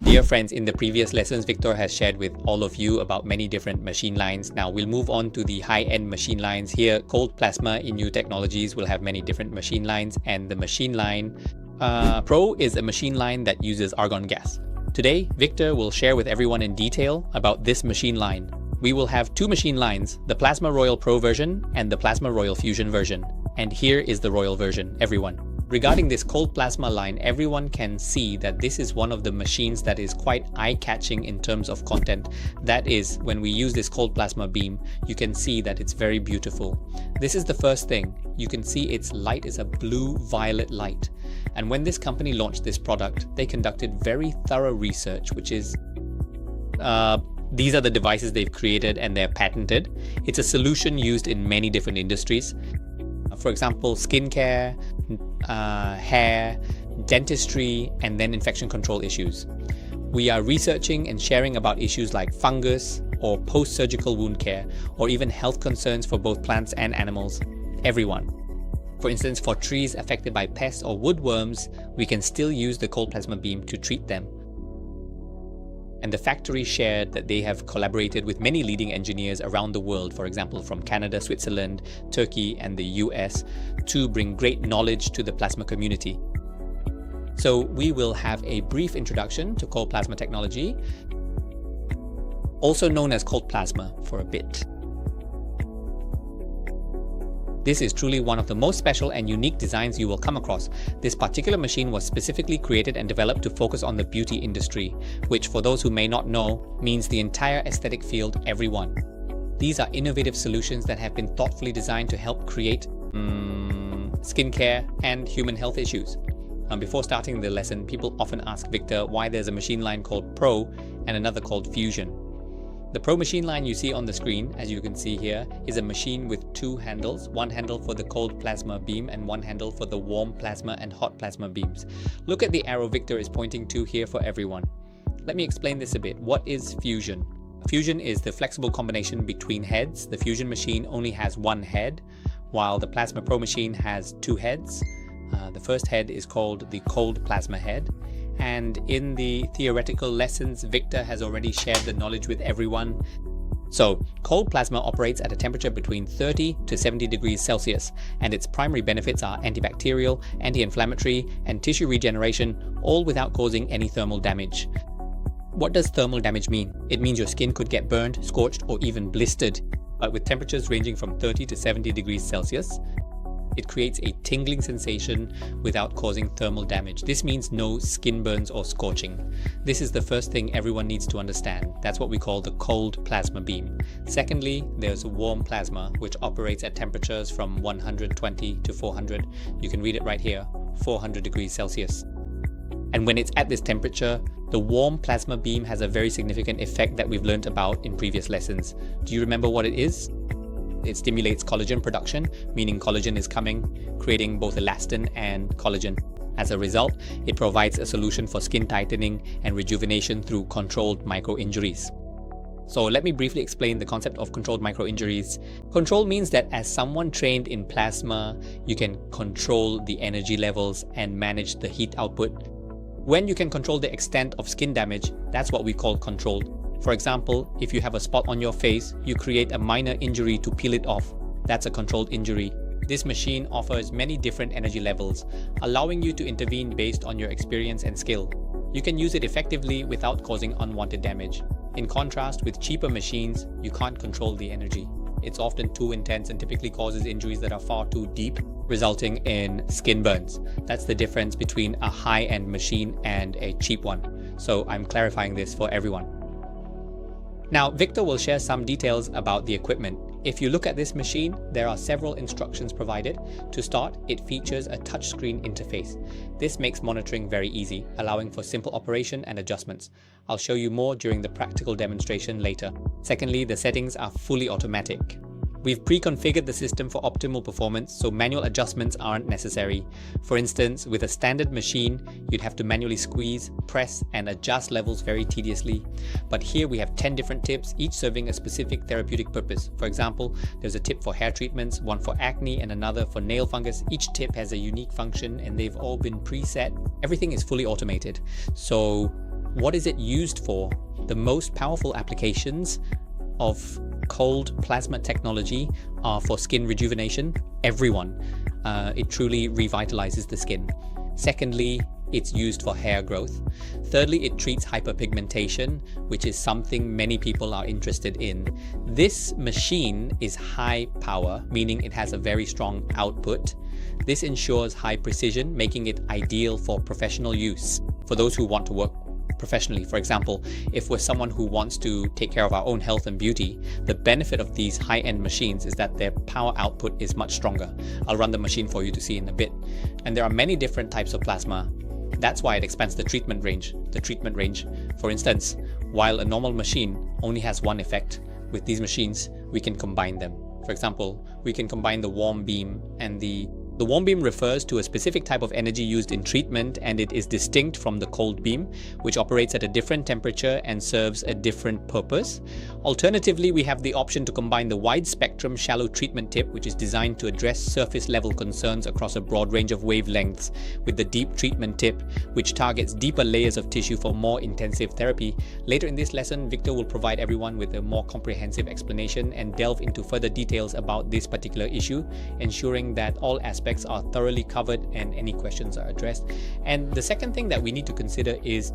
Dear friends, in the previous lessons, Victor has shared with all of you about many different machine lines. Now we'll move on to the high-end machine lines. Here, cold plasma in new technologies will have many different machine lines, and the machine line Pro is a machine line that uses argon gas. Today, Victor will share with everyone in detail about this machine line. We will have two machine lines, the Plasma Royal Pro version and the Plasma Royal Fusion version. And here is the Royal version, everyone. Regarding this cold plasma line, everyone can see that this is one of the machines that is quite eye-catching in terms of content. That is, when we use this cold plasma beam, you can see that it's very beautiful. This is the first thing. You can see its light is a blue-violet light. And when this company launched this product, they conducted very thorough research, which is these are the devices they've created and they're patented. It's a solution used in many different industries. For example, skincare, hair, dentistry, and then infection control issues. We are researching and sharing about issues like fungus or post-surgical wound care, or even health concerns for both plants and animals, everyone. For instance, for trees affected by pests or woodworms, we can still use the cold plasma beam to treat them. And the factory shared that they have collaborated with many leading engineers around the world, for example from Canada, Switzerland, Turkey and the US, to bring great knowledge to the plasma community. So we will have a brief introduction to cold plasma technology, also known as cold plasma, for a bit. This is truly one of the most special and unique designs you will come across. This particular machine was specifically created and developed to focus on the beauty industry, which for those who may not know, means the entire aesthetic field, everyone. These are innovative solutions that have been thoughtfully designed to help create skincare and human health issues. Before starting the lesson, people often ask Victor why there's a machine line called Pro and another called Fusion. The Pro machine line you see on the screen, as you can see here, is a machine with two handles, one handle for the cold plasma beam and one handle for the warm plasma and hot plasma beams. Look at the arrow Victor is pointing to here for everyone. Let me explain this a bit. What is Fusion? Fusion is the flexible combination between heads. The Fusion machine only has one head, while the Plasma Pro machine has two heads. The first head is called the cold plasma head. And in the theoretical lessons, Victor has already shared the knowledge with everyone. So, cold plasma operates at a temperature between 30 to 70 degrees Celsius, and its primary benefits are antibacterial, anti-inflammatory, and tissue regeneration, all without causing any thermal damage. What does thermal damage mean? It means your skin could get burned, scorched, or even blistered. But with temperatures ranging from 30 to 70 degrees Celsius, it creates a tingling sensation without causing thermal damage. This means no skin burns or scorching. This is the first thing everyone needs to understand. That's what we call the cold plasma beam. Secondly, there's warm plasma, which operates at temperatures from 120 to 400. You can read it right here, 400 degrees Celsius. And when it's at this temperature, the warm plasma beam has a very significant effect that we've learned about in previous lessons. Do you remember what it is? It stimulates collagen production, meaning collagen is coming, creating both elastin and collagen. As a result, it provides a solution for skin tightening and rejuvenation through controlled micro-injuries. So let me briefly explain the concept of controlled micro-injuries. Control means that as someone trained in plasma, you can control the energy levels and manage the heat output. When you can control the extent of skin damage, that's what we call controlled. For example, if you have a spot on your face, you create a minor injury to peel it off. That's a controlled injury. This machine offers many different energy levels, allowing you to intervene based on your experience and skill. You can use it effectively without causing unwanted damage. In contrast, with cheaper machines, you can't control the energy. It's often too intense and typically causes injuries that are far too deep, resulting in skin burns. That's the difference between a high-end machine and a cheap one. So I'm clarifying this for everyone. Now, Victor will share some details about the equipment. If you look at this machine, there are several instructions provided. To start, it features a touchscreen interface. This makes monitoring very easy, allowing for simple operation and adjustments. I'll show you more during the practical demonstration later. Secondly, the settings are fully automatic. We've pre-configured the system for optimal performance, so manual adjustments aren't necessary. For instance, with a standard machine, you'd have to manually squeeze, press, and adjust levels very tediously. But here we have 10 different tips, each serving a specific therapeutic purpose. For example, there's a tip for hair treatments, one for acne, and another for nail fungus. Each tip has a unique function, and they've all been preset. Everything is fully automated. So what is it used for? The most powerful applications of cold plasma technology are for skin rejuvenation. Everyone. It truly revitalizes the skin. Secondly, it's used for hair growth. Thirdly, it treats hyperpigmentation, which is something many people are interested in. This machine is high power, meaning it has a very strong output. This ensures high precision, making it ideal for professional use. For those who want to work professionally, for example, if we're someone who wants to take care of our own health and beauty, the benefit of these high-end machines is that their power output is much stronger. I'll run the machine for you to see in a bit. And there are many different types of plasma. That's why it expands the treatment range. For instance, while a normal machine only has one effect, with these machines, we can combine them. For example, we can combine the warm beam and the warm beam refers to a specific type of energy used in treatment, and it is distinct from the cold beam, which operates at a different temperature and serves a different purpose. Alternatively, we have the option to combine the wide spectrum shallow treatment tip, which is designed to address surface level concerns across a broad range of wavelengths, with the deep treatment tip, which targets deeper layers of tissue for more intensive therapy. Later in this lesson, Victor will provide everyone with a more comprehensive explanation and delve into further details about this particular issue, ensuring that all aspects are thoroughly covered and any questions are addressed. And the second thing that we need to consider is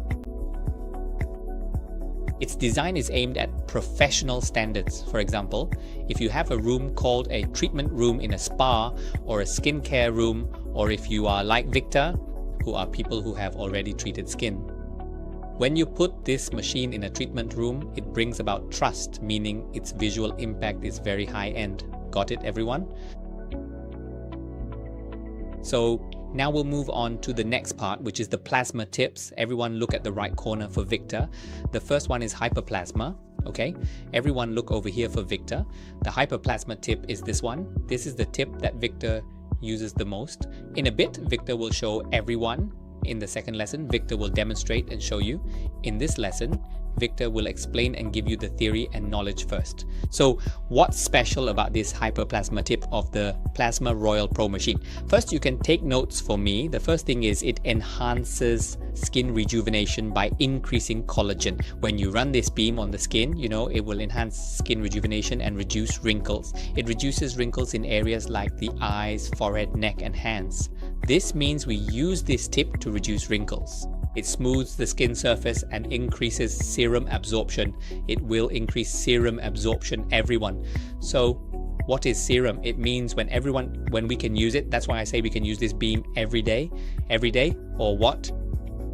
its design is aimed at professional standards. For example, if you have a room called a treatment room in a spa or a skincare room, or if you are like Victor, who are people who have already treated skin. When you put this machine in a treatment room, it brings about trust, meaning its visual impact is very high-end. Got it, everyone? So now we'll move on to the next part, which is the plasma tips. Everyone look at the right corner for Victor. The first one is hyperplasma. Okay, everyone look over here for Victor. The hyperplasma tip is this one. This is the tip that Victor uses the most. In a bit, Victor will show everyone. In the second lesson, Victor will demonstrate and show you. In this lesson, Victor will explain and give you the theory and knowledge first. So what's special about this hyperplasma tip of the Plasma Royal Pro machine? First, you can take notes for me. The first thing is it enhances skin rejuvenation by increasing collagen. When you run this beam on the skin, it will enhance skin rejuvenation and reduce wrinkles. It reduces wrinkles in areas like the eyes, forehead, neck, and hands. This means we use this tip to reduce wrinkles. It smooths the skin surface and increases serum absorption. It will increase serum absorption, everyone. So what is serum? It means when we can use it, that's why I say we can use this beam every day, or what?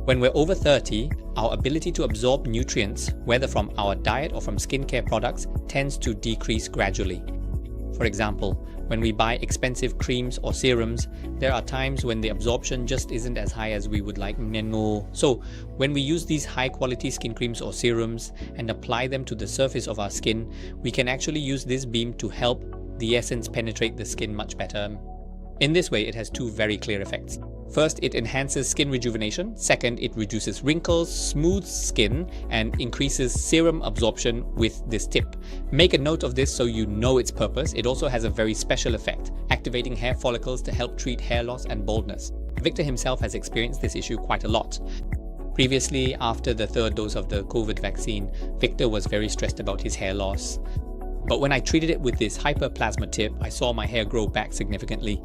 When we're over 30, our ability to absorb nutrients, whether from our diet or from skincare products, tends to decrease gradually. For example, when we buy expensive creams or serums, there are times when the absorption just isn't as high as we would like. So when we use these high quality skin creams or serums and apply them to the surface of our skin, we can actually use this beam to help the essence penetrate the skin much better. In this way, it has two very clear effects. First, it enhances skin rejuvenation. Second, it reduces wrinkles, smooths skin, and increases serum absorption with this tip. Make a note of this so you know its purpose. It also has a very special effect, activating hair follicles to help treat hair loss and baldness. Victor himself has experienced this issue quite a lot. Previously, after the third dose of the COVID vaccine, Victor was very stressed about his hair loss. But when I treated it with this hyperplasma tip, I saw my hair grow back significantly.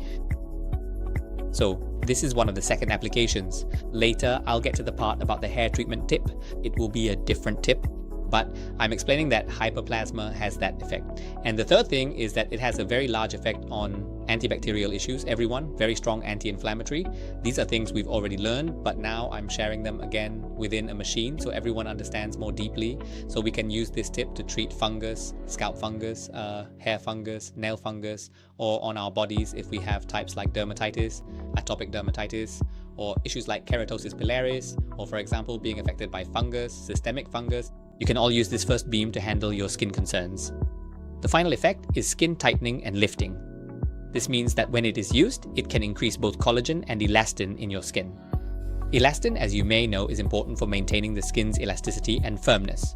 So this is one of the second applications. Later, I'll get to the part about the hair treatment tip. It will be a different tip, but I'm explaining that hyperplasma has that effect. And the third thing is that it has a very large effect on antibacterial issues. Everyone, very strong anti-inflammatory. These are things we've already learned, but now I'm sharing them again within a machine so everyone understands more deeply. So we can use this tip to treat fungus, scalp fungus, hair fungus, nail fungus, or on our bodies if we have types like dermatitis, atopic dermatitis, or issues like keratosis pilaris, or for example, being affected by fungus, systemic fungus. You can all use this first beam to handle your skin concerns. The final effect is skin tightening and lifting. This means that when it is used, it can increase both collagen and elastin in your skin. Elastin, as you may know, is important for maintaining the skin's elasticity and firmness.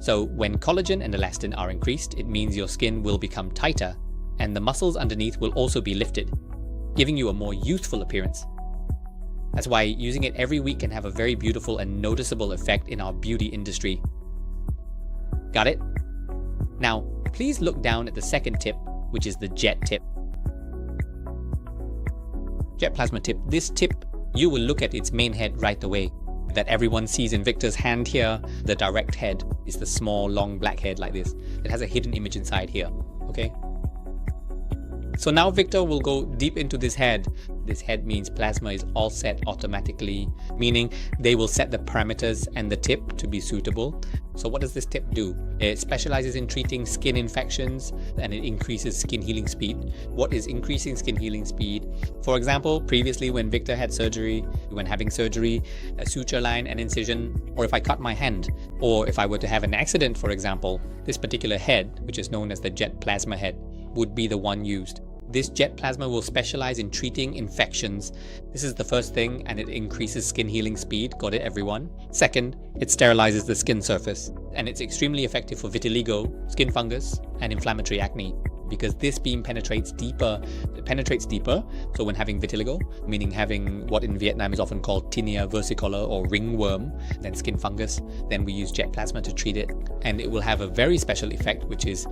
So when collagen and elastin are increased, it means your skin will become tighter, and the muscles underneath will also be lifted, giving you a more youthful appearance. That's why using it every week can have a very beautiful and noticeable effect in our beauty industry. Got it? Now, please look down at the second tip, which is the jet tip. Jet plasma tip. This tip, you will look at its main head right away. That everyone sees in Victor's hand here, the direct head is the small, long black head like this. It has a hidden image inside here, okay? So now Victor will go deep into this head. This head means plasma is all set automatically, meaning they will set the parameters and the tip to be suitable. So what does this tip do? It specializes in treating skin infections and it increases skin healing speed. What is increasing skin healing speed? For example, previously when Victor had surgery, when having surgery, a suture line, an incision, or if I cut my hand, or if I were to have an accident, for example, this particular head, which is known as the jet plasma head, would be the one used. This jet plasma will specialize in treating infections. This is the first thing, and it increases skin healing speed. Got it, everyone? Second, it sterilizes the skin surface, and it's extremely effective for vitiligo, skin fungus, and inflammatory acne, because this beam penetrates deeper. It penetrates deeper. So when having vitiligo, meaning having what in Vietnam is often called tinea versicolor or ringworm, then skin fungus, then we use jet plasma to treat it, and it will have a very special effect, which is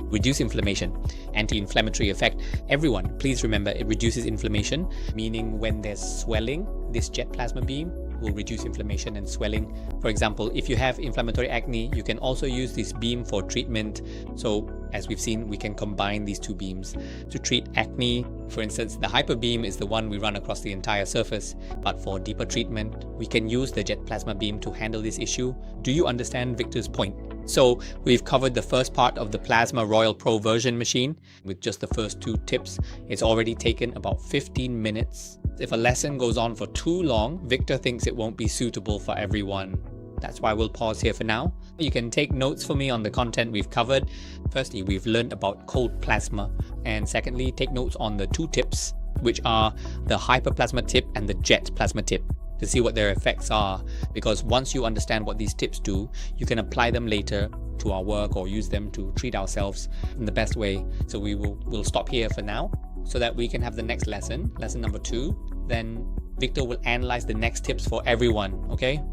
reduce inflammation, anti-inflammatory effect. Everyone, please remember, it reduces inflammation, meaning when there's swelling, this jet plasma beam will reduce inflammation and swelling. For example, if you have inflammatory acne, you can also use this beam for treatment. So as we've seen, we can combine these two beams to treat acne. For instance, the hyper beam is the one we run across the entire surface, but for deeper treatment, we can use the jet plasma beam to handle this issue. Do you understand Victor's point? So we've covered the first part of the Plasma Royal Pro version machine with just the first two tips. It's already taken about 15 minutes. If a lesson goes on for too long, Victor thinks it won't be suitable for everyone. That's why we'll pause here for now. You can take notes for me on the content we've covered. Firstly, we've learned about cold plasma. And secondly, take notes on the two tips, which are the hyperplasma tip and the jet plasma tip, to see what their effects are, because once you understand what these tips do, you can apply them later to our work or use them to treat ourselves in the best way. So we'll stop here for now so that we can have the next lesson, lesson number 2. Then Victor will analyze the next tips for everyone, okay?